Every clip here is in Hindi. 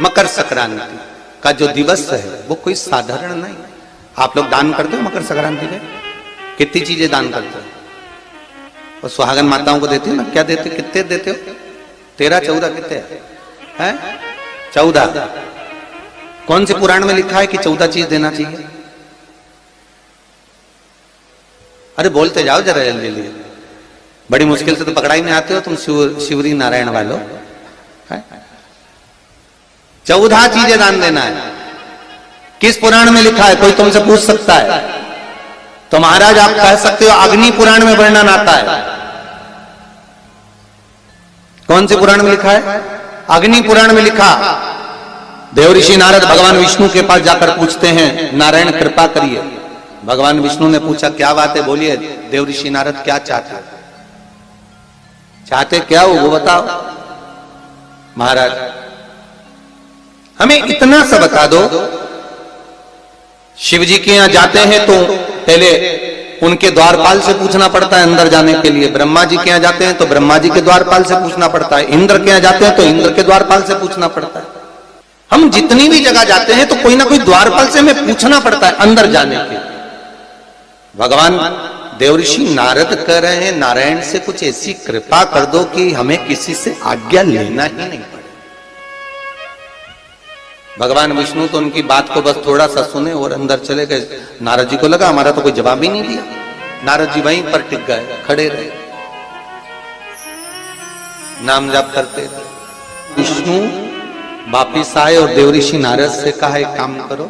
मकर संक्रांति का जो दिवस है वो कोई साधारण नहीं। आप लोग दान करते हो मकर संक्रांति पे? कितनी चीजें दान करते हो? और सुहागन माताओं को देते हो ना? क्या देते, कितने देते हो? 13 14 कितने हैं? 14। कौन से पुराण में लिखा है कि 14 चीज देना चाहिए? अरे बोलते जाओ जरा जल्दी जल्दी, बड़ी मुश्किल से तो पकड़ाई में आते हो तुम शिवरी नारायण वालों। 14 चीजें दान देना है। किस पुराण में लिखा है? कोई तुमसे पूछ सकता है तो महाराज आप कह सकते हो अग्नि पुराण में वर्णन आता है। कौन से पुराण में लिखा है? अग्नि पुराण में लिखा। देवऋषि नारद भगवान विष्णु के पास जाकर पूछते हैं, नारायण कृपा करिए। भगवान विष्णु ने पूछा क्या बात है, बोलिए देवऋषि नारद क्या चाहते? चाहते क्या हो वो बताओ। महाराज हमें इतना सा बता दो, शिव जी के यहां जाते हैं तो पहले उनके द्वारपाल से पूछना पड़ता है अंदर जाने के लिए। ब्रह्मा जी के यहां जाते हैं तो ब्रह्मा जी के द्वारपाल से पूछना पड़ता है। इंद्र के यहां जाते हैं तो इंद्र के द्वारपाल से पूछना पड़ता है। हम जितनी भी जगह जाते हैं तो कोई ना कोई द्वारपाल से हमें पूछना पड़ता है अंदर जाने के। भगवान देवऋषि नारद कह रहे हैं नारायण से कुछ ऐसी कृपा कर दो कि हमें किसी से आज्ञा लेना ही नहीं पड़े। भगवान विष्णु तो उनकी बात को बस थोड़ा सा सुने और अंदर चले गए। नारद जी को लगा हमारा तो कोई जवाब ही नहीं दिया। नारद जी वहीं पर टिक गए, खड़े रहे, नाम जाप करते रहे। विष्णु वापिस आए और देवऋषि नारद से कहा एक काम करो,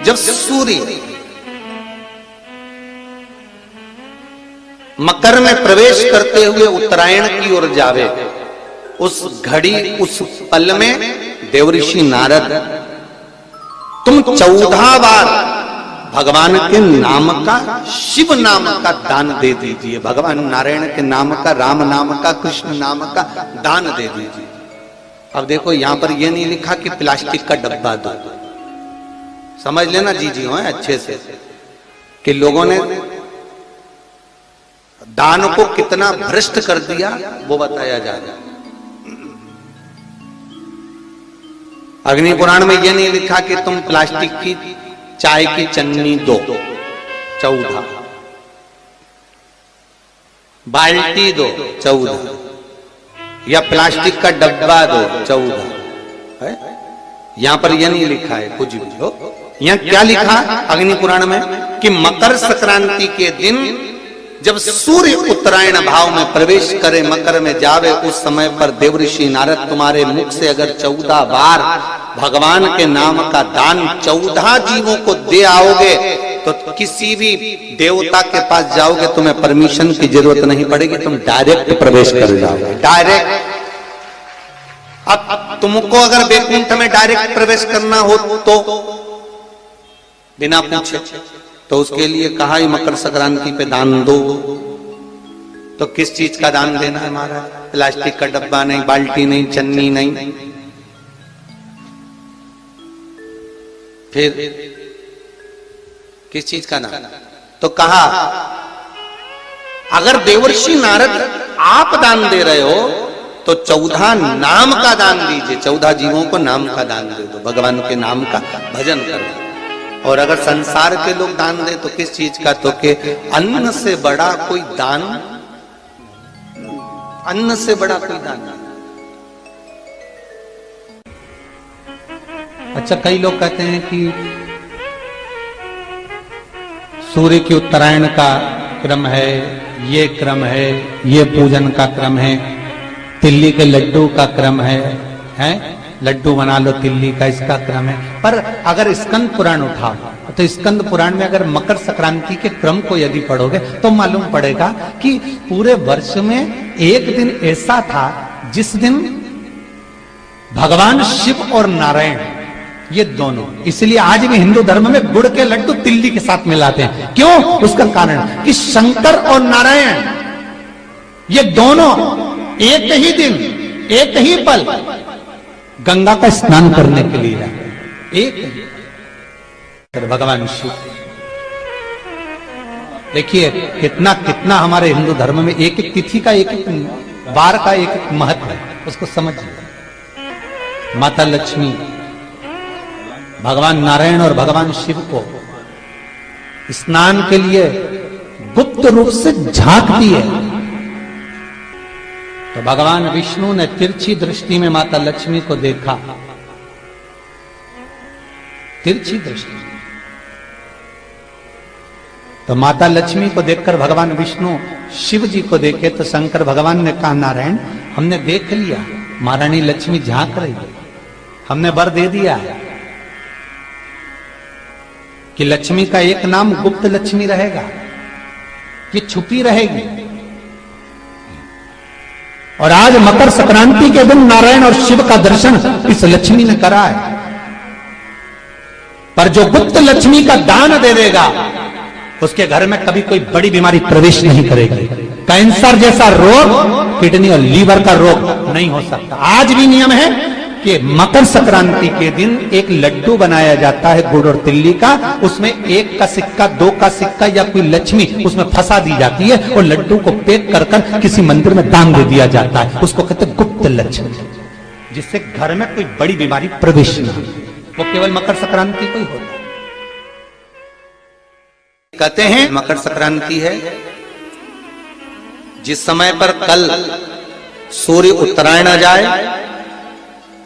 जब सूर्य मकर में प्रवेश करते हुए उत्तरायण की ओर जावे, उस घड़ी उस पल में देवऋषि नारद तुम 14 बार भगवान के नाम का, शिव नाम का दान दे दीजिए। भगवान नारायण के नाम का, राम नाम का, कृष्ण नाम का दान दे दीजिए। अब देखो यहां पर यह नहीं लिखा कि प्लास्टिक का डब्बा दो। समझ लेना जी हो अच्छे से कि लोगों ने दान को कितना भ्रष्ट कर दिया वो बताया जा रहा है। अग्नि पुराण में यह नहीं लिखा कि तुम प्लास्टिक की चाय की चन्नी दो 14, बाल्टी दो 14, या प्लास्टिक का डब्बा दो 14 है। यहां पर यह नहीं लिखा है कुछ भी हो। यहां क्या लिखा अग्नि पुराण में कि मकर संक्रांति के दिन जब सूर्य उत्तरायण भाव में प्रवेश करे, मकर में जावे, उस समय पर देवऋषि नारद तुम्हारे मुख से अगर 14 बार भगवान के नाम का दान 14 जीवों को दे आओगे तो किसी भी देवता के पास जाओगे तुम्हें परमिशन की जरूरत नहीं पड़ेगी, तुम डायरेक्ट प्रवेश कर जाओगे। डायरेक्ट। अब तुमको अगर वैकुंठ में डायरेक्ट प्रवेश करना हो तो बिना पूछे, तो उसके लिए कहा ही मकर संक्रांति पे दान दो। तो किस चीज का दान देना है हमारा? प्लास्टिक का डब्बा नहीं, बाल्टी नहीं, चन्नी नहीं, फिर किस चीज का दान? तो कहा अगर देवर्षि नारद आप दान दे रहे हो तो 14 नाम का दान दीजिए। 14 जीवों को नाम का दान दे दो, भगवान के नाम का भजन करो। और अगर संसार के लोग दान दे तो किस चीज का? तो के अन्न से बड़ा कोई दान, अन्न से बड़ा कोई दान नहीं। अच्छा, कई लोग कहते हैं कि सूर्य की उत्तरायण का क्रम है, ये क्रम है, ये पूजन का क्रम है, तिल्ली के लड्डू का क्रम है? लड्डू बना लो तिल्ली का, इसका क्रम है। पर अगर स्कंद पुराण उठाओ तो स्कंद पुराण में अगर मकर संक्रांति के क्रम को यदि पढ़ोगे तो मालूम पड़ेगा कि पूरे वर्ष में एक दिन ऐसा था जिस दिन भगवान शिव और नारायण ये दोनों, इसलिए आज भी हिंदू धर्म में गुड़ के लड्डू तिल्ली के साथ मिलाते हैं। क्यों? उसका कारण कि शंकर और नारायण ये दोनों एक ही दिन, एक ही पल गंगा का स्नान करने के लिए जाते। एक भगवान शिव, देखिए कितना कितना हमारे हिंदू धर्म में एक एक तिथि का, एक एक बार का एक एक महत्व है, उसको समझिए। माता लक्ष्मी भगवान नारायण और भगवान शिव को स्नान के लिए गुप्त रूप से झांकती है, तो भगवान विष्णु ने तिरछी दृष्टि में माता लक्ष्मी को देखा, तिरछी दृष्टि। तो माता लक्ष्मी को देखकर भगवान विष्णु शिव जी को देखे तो शंकर भगवान ने कहा, नारायण हमने देख लिया, महारानी लक्ष्मी झांक रही है, हमने वर दे दिया कि लक्ष्मी का एक नाम गुप्त लक्ष्मी रहेगा, कि छुपी रहेगी। और आज मकर संक्रांति के दिन नारायण और शिव का दर्शन इस लक्ष्मी ने करा है। पर जो गुप्त लक्ष्मी का दान दे देगा उसके घर में कभी कोई बड़ी बीमारी प्रवेश नहीं करेगी। कैंसर जैसा रोग, किडनी और लीवर का रोग नहीं हो सकता। आज भी नियम है कि मकर संक्रांति के दिन एक लड्डू बनाया जाता है गुड़ और तिल्ली का, उसमें 1 का सिक्का, 2 का सिक्का या कोई लक्ष्मी उसमें फंसा दी जाती है और लड्डू को पैक कर कर किसी मंदिर में दान दे दिया जाता है। उसको कहते हैं गुप्त लक्ष्मी, जिससे घर में कोई बड़ी बीमारी प्रवेश न हो। वो केवल मकर संक्रांति को ही होता है। कहते हैं मकर संक्रांति है जिस समय पर कल सूर्य उत्तरायण आ जाए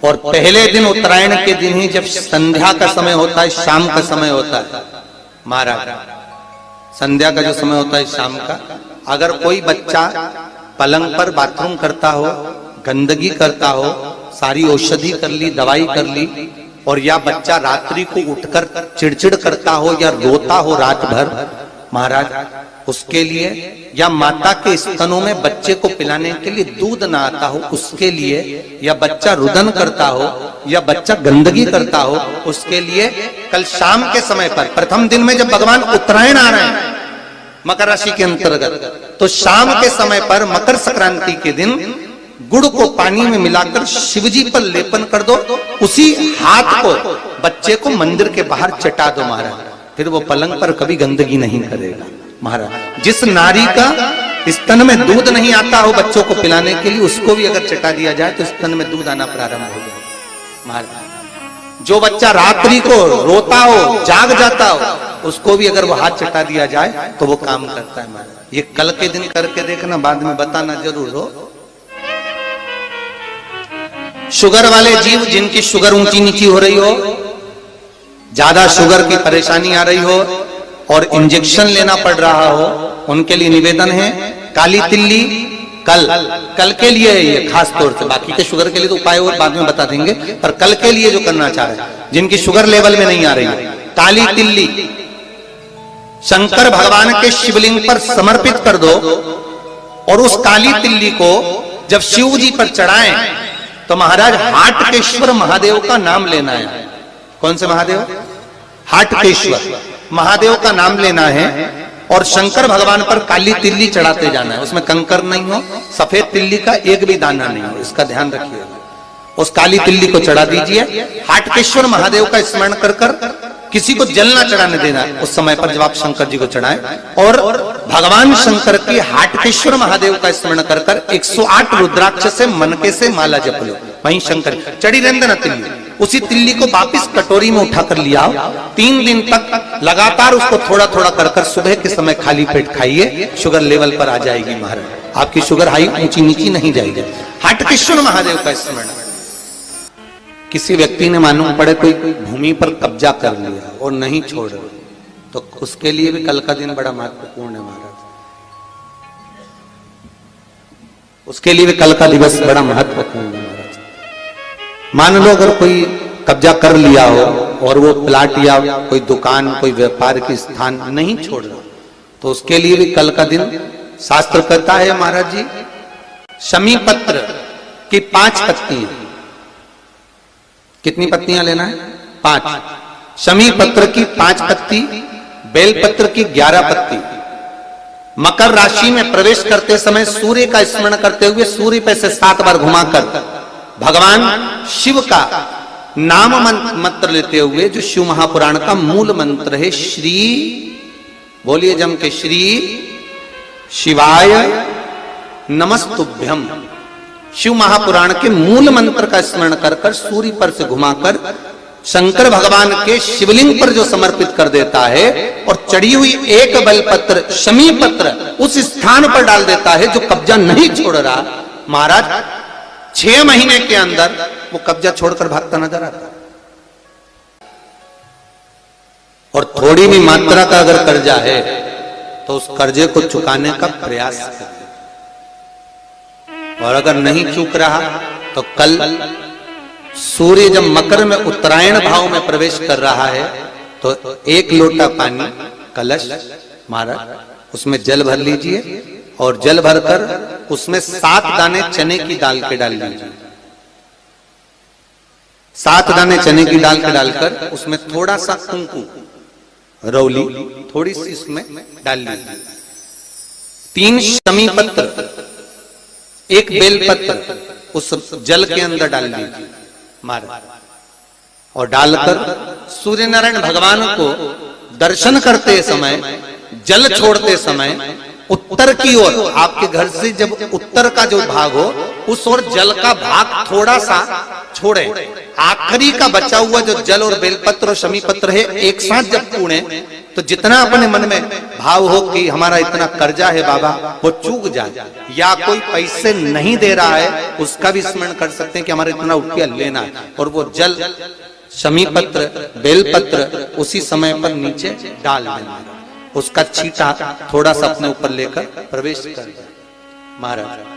और पहले दिन उत्तरायण के दिन ही जब संध्या का समय होता है, शाम का समय होता है, महाराज संध्या का जो समय होता है शाम का, अगर कोई बच्चा पलंग पर बाथरूम करता हो, गंदगी करता हो, सारी औषधि कर ली, दवाई कर ली, और या बच्चा रात्रि को उठकर चिड़चिड़ करता हो या रोता हो रात भर, महाराज उसके लिए, या माता के स्तनों में बच्चे को पिलाने के लिए दूध ना आता हो उसके लिए, या बच्चा रुदन करता हो या बच्चा गंदगी करता हो उसके लिए, कल शाम के समय पर प्रथम दिन में जब भगवान उत्तरायण आ रहे हैं मकर राशि के अंतर्गत, तो शाम के समय पर मकर संक्रांति के दिन गुड़ को पानी में मिलाकर शिवजी पर लेपन कर दो, उसी हाथ को बच्चे को मंदिर के बाहर चटा दो महाराज, फिर वो पलंग पर कभी गंदगी नहीं करेगा महाराज। जिस नारी का स्तन में दूध नहीं आता हो बच्चों को पिलाने के लिए, उसको भी अगर चटा दिया जाए तो स्तन में दूध आना प्रारंभ हो जाए महाराज। जो बच्चा रात्रि को रोता हो, जाग जाता हो, उसको भी अगर वो हाथ चटा दिया जाए तो वो काम करता है महाराज। ये कल के दिन करके देखना, बाद में बताना जरूर हो। शुगर वाले जीव जिनकी शुगर ऊंची नीची हो रही हो, ज्यादा शुगर की परेशानी आ रही हो और इंजेक्शन लेना पड़ रहा हो, उनके लिए निवेदन है काली तिल्ली कल के लिए है ये खास तौर से, बाकी के शुगर के लिए तो उपाय और बाद में बता देंगे, पर कल के लिए जो करना चाह रहे हैं जिनकी शुगर लेवल में नहीं आ रही है, काली तिल्ली शंकर भगवान के शिवलिंग पर समर्पित कर दो और उस काली तिल्ली को जब शिव जी पर चढ़ाएं तो महाराज हाटकेश्वर महादेव का नाम लेना है। कौन से महादेव? हाटकेश्वर महादेव का नाम लेना है और शंकर भगवान पर काली तिल्ली चढ़ाते जाना है। उसमें कंकर नहीं हो, सफेद तिल्ली का एक भी दाना नहीं हो, इसका ध्यान रखिए। उस काली तिल्ली को चढ़ा दीजिए। हाटकेश्वर महादेव का स्मरण कर कर किसी को जल ना चढ़ाने देना उस समय पर जब आप शंकर जी को चढ़ाएं, और भगवान शंकर की हाटकेश्वर महादेव का स्मरण कर कर 108 रुद्राक्ष से मनके से माला जप लो। वहीं शंकर चढ़ी रहने देना तिल्ली, उसी तिल्ली को वापिस कटोरी में उठाकर लिया, 3 दिन तक लगातार उसको थोड़ा थोड़ा कर कर सुबह के समय खाली पेट खाइए, शुगर लेवल पर आ जाएगी महाराज। आपकी शुगर हाई ऊंची नीची नहीं जाएगी। हाटकेश्वर महादेव का स्मरण। किसी व्यक्ति ने मालूम पड़े कोई भूमि पर कब्जा कर लिया और नहीं छोड़ रहे, तो उसके लिए भी कल का दिन बड़ा महत्वपूर्ण है महाराज। उसके लिए भी कल का दिवस बड़ा महत्वपूर्ण है महाराज। मान लो अगर कोई कब्जा कर लिया हो और वो प्लाट या कोई दुकान, कोई व्यापार की स्थान नहीं छोड़ रहा, तो उसके लिए भी कल का दिन शास्त्र कहता है महाराज जी, शमी पत्र की 5 पत्तियां। कितनी पत्तियां लेना है? 5। शमी पत्र की 5 पत्ती, बेल पत्र की 11 पत्ती। मकर राशि में प्रवेश करते समय सूर्य का स्मरण करते हुए सूर्य पे से 7 बार घुमाकर भगवान शिव का नाम मंत्र लेते हुए, जो शिव महापुराण का मूल मंत्र है, श्री बोलिए जम के, श्री शिवाय नमस्तुभ्यम, शिव महापुराण के मूल मंत्र का स्मरण कर कर सूर्य पर से घुमाकर शंकर भगवान के शिवलिंग पर जो समर्पित कर देता है और चढ़ी हुई एक बेलपत्र शमी पत्र उस स्थान पर डाल देता है जो कब्जा नहीं छोड़ रहा, महाराज 6 महीने के अंदर वो कब्जा छोड़कर भागता नजर आता है। और थोड़ी भी मात्रा का अगर कर्जा है तो उस कर्जे को चुकाने का प्रयास करें, और अगर नहीं चूक रहा तो कल सूर्य जब मकर में उत्तरायण भाव में प्रवेश कर रहा है तो 1 लोटा पानी कलश महाराज उसमें जल भर लीजिए और जल भरकर उसमें 7 दाने चने की दाल के डाल लीजिए। 7 दाने चने की दाल के डालकर उसमें थोड़ा सा कुंकू रौली थोड़ी सी इसमें डाल लीजिए। 3 शमी पत्र 1 बेल पत्र उस जल के अंदर डाल लीजिए महाराज, और डालकर सूर्य नारायण भगवान को दर्शन करते समय जल छोड़ते समय उत्तर की ओर, आपके घर से जब उत्तर का जो भाग हो उस ओर जल का भाग थोड़ा सा छोड़े, आखिरी का बचा हुआ जो जल और बेलपत्र और शमी पत्र है एक साथ जब पूणे तो जितना अपने मन में भाव हो कि हमारा इतना कर्जा है बाबा वो चूक जाए, या कोई पैसे नहीं दे रहा है उसका भी स्मरण कर सकते हैं कि हमारा इतना रुपया लेना है, और वो जल शमी पत्र बेलपत्र उसी समय पर नीचे डाल देना, उसका छींटा थोड़ा सा अपने ऊपर लेकर प्रवेश कर महाराज।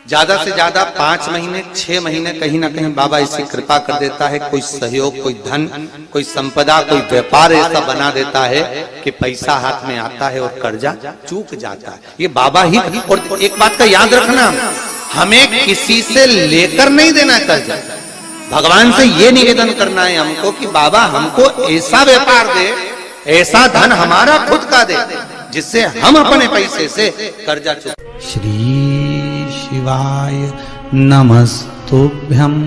ज्यादा से ज्यादा 5 महीने 6 महीने कहीं ना कहीं बाबा इसी कृपा कर देता है, कोई सहयोग कोई धन कोई संपदा कोई व्यापार ऐसा बना देता है कि पैसा हाथ में आता है और कर्जा चूक जाता है। ये बाबा ही, और एक बात का याद रखना, हमें किसी से लेकर नहीं देना कर्जा, भगवान से ये निवेदन करना है हमको कि बाबा हमको ऐसा व्यापार दे ऐसा धन हमारा खुद का दे जिससे हम अपने पैसे से कर्जा चुका। श्री शिवाय नमस्तुभ्यम्।